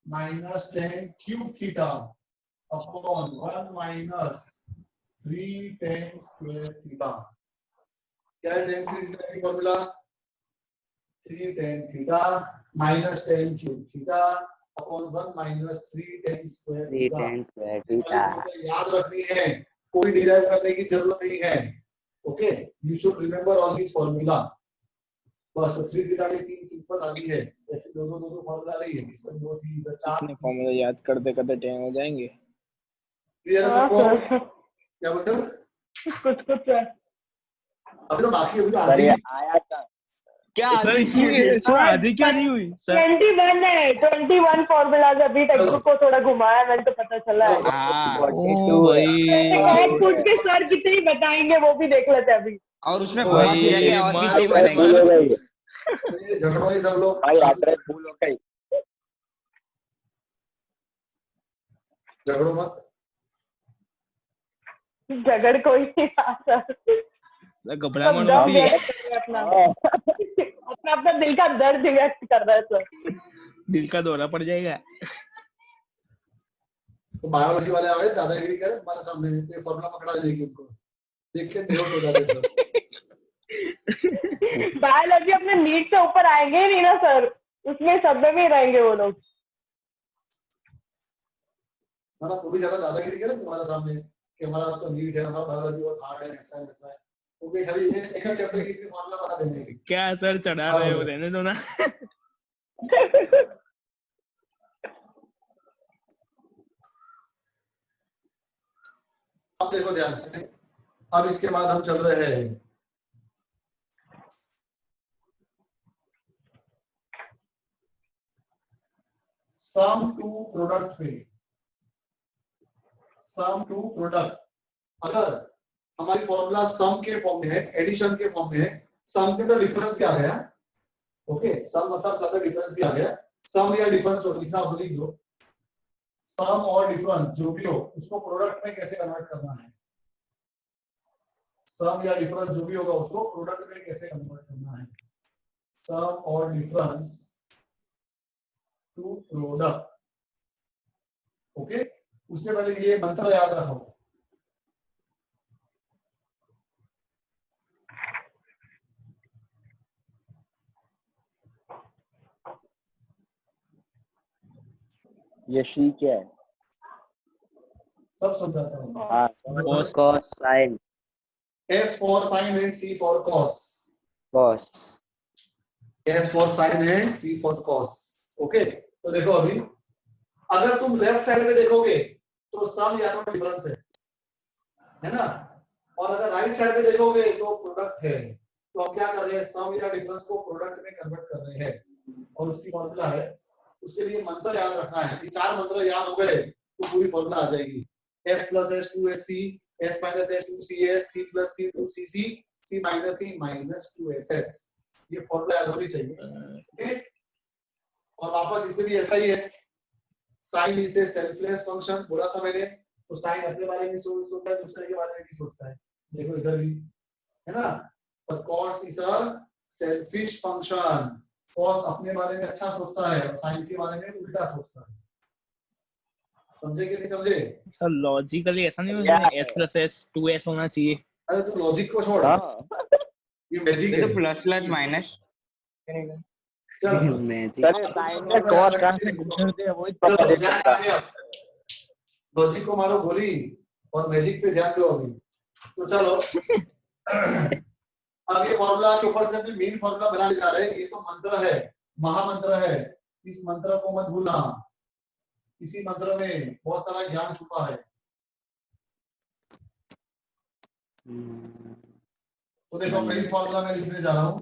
minus tan cube theta upon 1 minus 3 tan square theta। क्या है tan 3 theta की formula? 3 tan theta minus tan cube theta upon 1 minus 3 tan square theta। याद रखनी है, कोई derive करने की जरूरत नहीं है। Okay, you should remember all this formula. बस तो 3 थीटा में 3 सिंपल आती है, ऐसे दो फॉर्मूला नहीं है, इसमें 2 3 4
इतने फॉर्मूला याद करते करते टाइम हो जाएंगे।
क्लियर है सबको? क्या बोलते हो?
कुछ
अभी तो बाकी अभी तो
सर
आधी
ये आया था
क्या
सर ये आधी क्या नहीं हुई सर?
21 है, 21 फॉर्मूलाज। अभी टेक्स्ट को थोड़ा घुमाया मैंने तो पता चला है।
हाँ,
ओ भाई
और पूछ के सर कितनी बताएंगे वो भी देख लेते हैं अभी।
और उसमें
भाई,
cos की जगह और
मार
कितनी
भाई,
बनेगी?
ये झगड़ो ही सब लोग।
भाई एड्रेस भूल हो गई।
झगड़ो मत।
झगड़ कोई नहीं आता।
घबरा मत
दर्द
होती
व्यक्त कर रहे हैं अपना अपना दिल का दर्द व्यक्त कर रहा है सर।
दिल का दौरा पड़ जाएगा।
तो बायोलॉजी वाले आए दादागिरी करे हमारे सामने, ये फॉर्मूला पकड़ा देगी उनको, देख के बेहोश हो जाते सब।
बायोलॉजी अपने नीट से ऊपर आएंगे ही नहीं ना सर, उसमें सब में भी रहेंगे वो लोग।
मतलब वो भी ज्यादा दादागिरी करे तुम्हारे सामने कि हमारा तो नीट है, हमारा बायोलॉजी बहुत हार्ड है, ऐसा है वैसा है। वो भी खाली एक चैप्टर की फॉर्मूला बता देंगे।
क्या सर चढ़ा रहे हो, रहने दो ना।
अब देखो ध्यान से, अब इसके बाद हम चल रहे हैं सम टू प्रोडक्ट पे। सम टू प्रोडक्ट, अगर हमारी फॉर्मूला सम के फॉर्म में है, एडिशन के फॉर्म में है, सम के अंदर डिफरेंस क्या आ गया? ओके, सम मतलब सब में डिफरेंस भी आ गया। सम या डिफरेंस जो लिखना हो लिख दो। सम और डिफरेंस जो भी हो उसको प्रोडक्ट में कैसे कन्वर्ट करना है? सम या डिफरेंस जो भी होगा उसको प्रोडक्ट में कैसे कन्वर्ट करना है? सम और डिफरेंस टू प्रोडक्ट। ओके, उसके पहले ये मंत्र याद रखो।
ये शी क्या है?
सब समझाता हूँ।
हाँ, cos sin
S for sin and C for cos।
cos
S for sin and C for cos। Okay, तो देखो अभी अगर तुम लेफ्ट साइड में देखोगे तो सम या तो डिफरेंस है ना, और अगर राइट साइड में देखोगे तो प्रोडक्ट है। तो हम क्या कर रहे हैं? सम या डिफरेंस को प्रोडक्ट में कन्वर्ट कर रहे हैं और उसकी फॉर्मूला है, उसके लिए मंत्र याद रखना है। ये 4 मंत्र याद हो गए तो पूरी फॉर्मूला आ जाएगी। S plus S 2SC, S minus S 2CS, C plus C 2CC, C minus C minus 2SS। ये फॉर्मूला याद होनी चाहिए। ओके, और वापस इसे भी ऐसा ही है। साइन इसे सेल्फलेस फंक्शन बोला था मैंने, तो साइन अपने बारे में सोचता है, दूसरे के बारे में भी सोचता है। देखो इधर भी है ना, पर cos is a selfish function. Cos अपने बारे में अच्छा सोचता है और साइन के बारे में उल्टा सोचता है। समझे कि नहीं समझे?
सर लॉजिकली ऐसा नहीं होना चाहिए s plus s 2s होना चाहिए।
अरे तू लॉजिक को छोड़, ये मैजिक
ये
है।
तो प्लस प्लस माइनस
चल
मैजिक sin में cos ट्रांसफॉर्मेशन से वही पता दे सकता है।
लॉजिक को मारो गोली और मैजिक पे ध्यान दो अभी। तो चलो अब ये फॉर्मूला के ऊपर से अपनी मेन फॉर्मूला बनाने जा रहे हैं। ये तो मंत्र है, महामंत्र है, इस मंत्र को मत भूलना। इसी मंत्र में बहुत सारा ज्ञान छुपा है। तो देखो पहली फॉर्मूला मैं लिखने जा रहा हूं,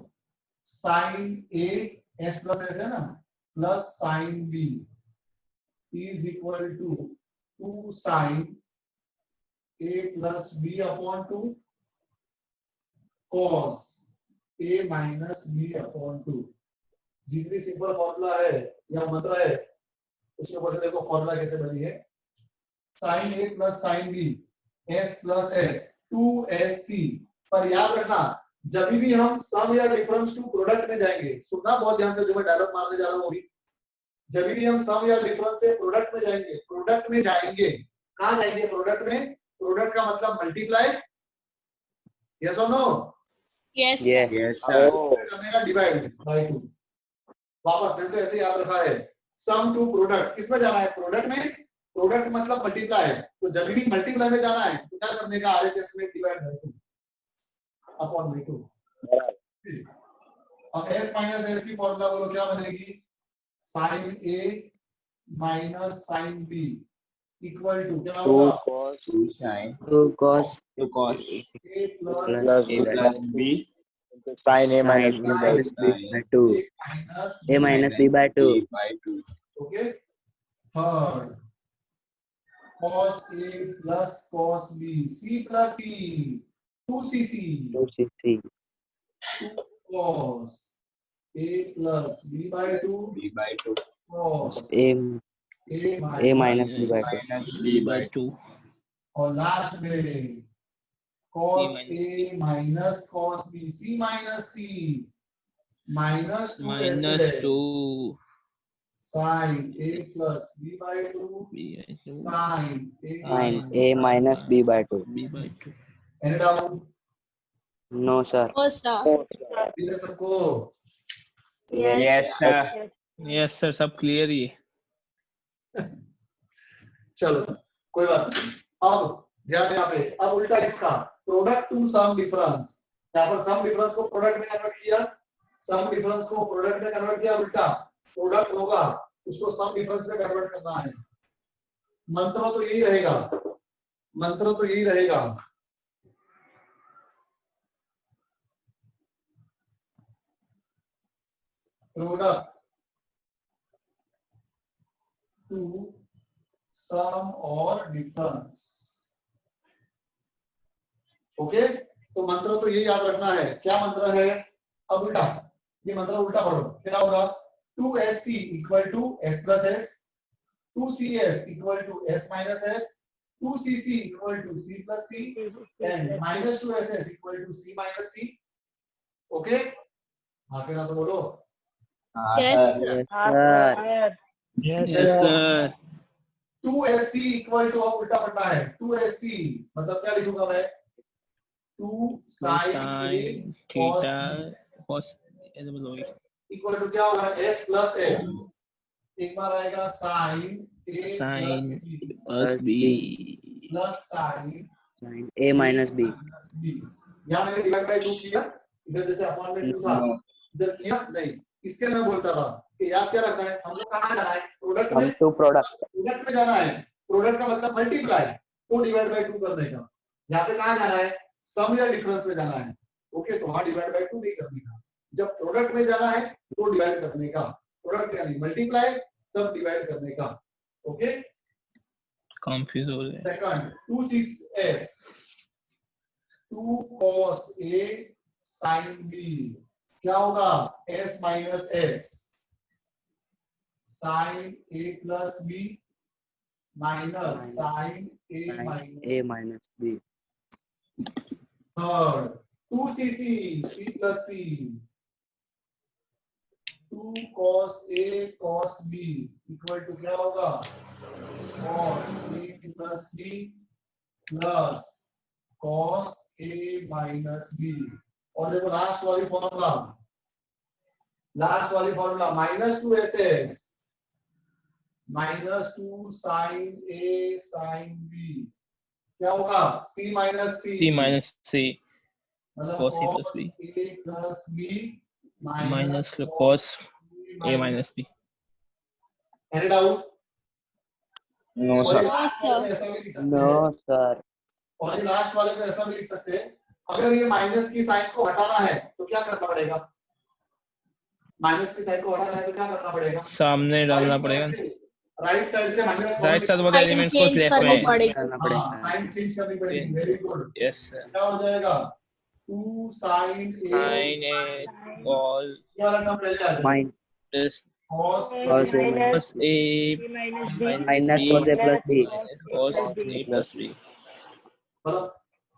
sine A S plus S है ना, plus sine B is equal to 2 sine a plus B upon 2 cos a minus B upon 2। जितनी सिंपल फॉर्मूला है या मंत्र है उसके ऊपर से देखो फॉर्मूला कैसे बनी है। sin a plus sin b s plus s 2sc। पर याद रखना जब भी हम सम या डिफरेंस टू प्रोडक्ट में जाएंगे, सुनना बहुत ध्यान से जो मैं डायलॉग मारने जा रहा हूँ अभी। जब भी हम सम या डिफरेंस से प्रोडक्ट में जाएंगे, कहाँ जाएंगे? प्रोडक्ट में। प्रोडक्ट का मतलब मल्टीप्लाई, यस और no?
Yes.
Yes.
Yes, sir.
करने का डिवाइड बाय 2। वापस मैंने तो ऐसे याद रखा है, सम टू प्रोडक्ट किस में जाना है? प्रोडक्ट में। प्रोडक्ट मतलब मल्टीप्लाई है, तो जब भी मल्टीप्लाई में जाना है तो क्या करने का? RHS में डिवाइड बाय 2 अपॉन बाय 2। अब s माइनस s की फॉर्मूला बोलो क्या बनेगी? sin a minus sin b equal to क्या होगा?
2 sin
2 cos
a plus
a plus
a plus b
sin a minus b by
sin
2
minus
a minus b by 2
by 2.
Okay. Third cos a plus cos b c plus c 2cc
2cc
2 cos a plus b by 2
b by 2
cos
a
a
minus b by 2
minus b by 2
और last में cos a minus cos b c minus c minus 2 sin a plus b by 2 sin
a minus b by 2
any doubt?
no sir
No, sir.
ये सबको
yes sir.
Yes sir सब clear ही है।
चलो कोई बात नहीं। अब ध्यान यहाँ पे, अब उल्टा इसका प्रोडक्ट टू सम डिफरेंस। यहाँ पर सम डिफरेंस को प्रोडक्ट में कन्वर्ट किया, सम डिफरेंस को प्रोडक्ट में कन्वर्ट किया। उल्टा प्रोडक्ट होगा उसको सम डिफरेंस में कन्वर्ट करना है। मंत्र तो यही रहेगा, मंत्र तो यही रहेगा। प्रोडक्ट टू सम और डिफरेंस। ओके, तो मंत्र तो यही याद रखना है। क्या मंत्र है? अब उल्टा, ये मंत्र उल्टा पढ़ो। क्या होगा? 2sc equal to s plus s, 2cs equal to s minus s, 2cc equal to c plus c and minus 2ss equal to c minus c। Okay, हाँ के ना तो बोलो।
Yes, sir.
sir
yes sir
2sc equal to, अब उल्टा पढ़ना है। 2sc मतलब क्या लिखूंगा मैं? 2 sin a
theta
cos
cos
equal to क्या होगा? s plus s। एक बार आएगा sin a
sin
plus
plus b
plus sin
sin a minus b
यहाँ मैंने डिवाइड बाय 2 किया, इधर जैसे अपॉन में 2 था इधर किया नहीं। इसके मैं बोलता था कि याद क्या रखना है, हम लोग कहाँ जाना है? प्रोडक्ट में।
to product
प्रोडक्ट में जाना है। प्रोडक्ट का मतलब मल्टीप्लाई, तो डिवाइड बाय 2 करने का। यहाँ पे कहाँ जाना है? सम या डिफरेंस में जाना है। ओके, तो वहां डिवाइड बाय 2 नहीं करने का। जब प्रोडक्ट में जाना है तो डिवाइड करने का। प्रोडक्ट यानी मल्टीप्लाई, तब डिवाइड करने का। ओके,
कंफ्यूज हो रहे
second 2cs 2 cos a sin b क्या होगा? s minus s sin a plus b minus sin a minus
b
third 2cc c plus c 2 cos a cos b equal to क्या होगा? cos a plus b plus cos a minus b। और देखो last वाली formula, minus 2ss minus 2 sin a sin b क्या होगा? c minus c मतलब
cos a plus
cos
b
a plus b
minus cos a minus b।
Any doubt?
no sir.
No, sir.
ऐसा भी लिख सकते
no
हैं।
sir
और ये लास्ट वाले में ऐसा भी लिख सकते हैं, अगर ये माइनस की साइन को हटाना है तो क्या करना पड़ेगा? माइनस की साइन को हटाना है तो क्या करना पड़ेगा?
सामने डालना
इस तरह
पड़ेगा।
से राइट साइड से माइनस
राइट साइड वाले
साइन
एलिमेंट्स को
चेंज
लेफ्ट
करनी
में
पड़ेगी।
हाँ साइन चेंज करनी पड़ेगी। Very good.
यस सर
क्या हो जाएगा 2 sin a
sine A cos
ये वाला टर्म पहले आ जाएगा
plus
cos a
Cos A
plus A
minus cos A plus B.
cos A plus B.
मतलब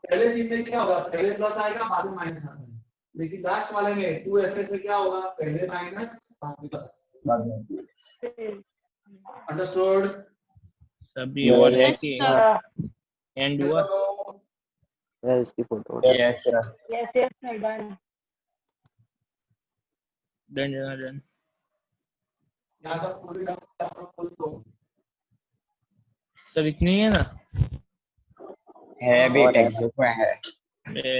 पहले तीन में क्या होगा, पहले प्लस आएगा बाद में माइनस आएगा, लेकिन लास्ट वाले में 2ss में क्या होगा, पहले माइनस बाद में प्लस। अंडरस्टूड?
सभी और है
Yes,
कि
sir.
एंड हुआ
इसकी photo
yes sir.
Yes, yes, sir, done.
Done done.
यहाँ तक पूरी खोल दो।
सब इतनी है ना
है भी टेक्स्ट बुक में है।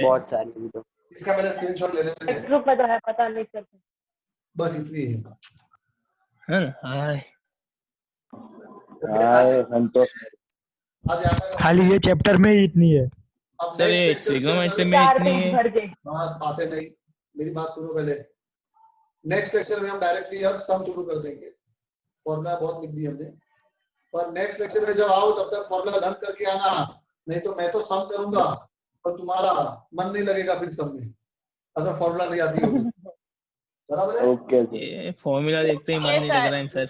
बहुत सारी वीडियो।
इसका पहले स्क्रीनशॉट ले लेते हैं,
ग्रुप में तो है, पता नहीं चलता।
बस इतनी है।
है ना। हाय
हम तो
आज यहाँ तक
खाली ये चैप्टर में ही इतनी है।
अब
सर
next
ये
lecture
ट्रिग्नोमेट्री में
4
इतनी
दिन
है।
भर गए।
बस बातें नहीं, मेरी बात सुनो पहले। नेक्स्ट लेक्चर में हम डायरेक्टली अब सम शुरू कर देंगे। फॉर्मूला बहुत लिख दी हमने, पर नेक्स्ट लेक्चर में जब आओ तब तक फॉर्मूला लर्न करके आना, नहीं तो मैं तो सम करूंगा पर तुम्हारा मन नहीं लगेगा फिर सम में, अगर फॉर्मूला नहीं आती होगी। बराबर है?
ओके
ये फॉर्मूला देखते ही मन
Yes,
नहीं
sir.
लग रहा है सर।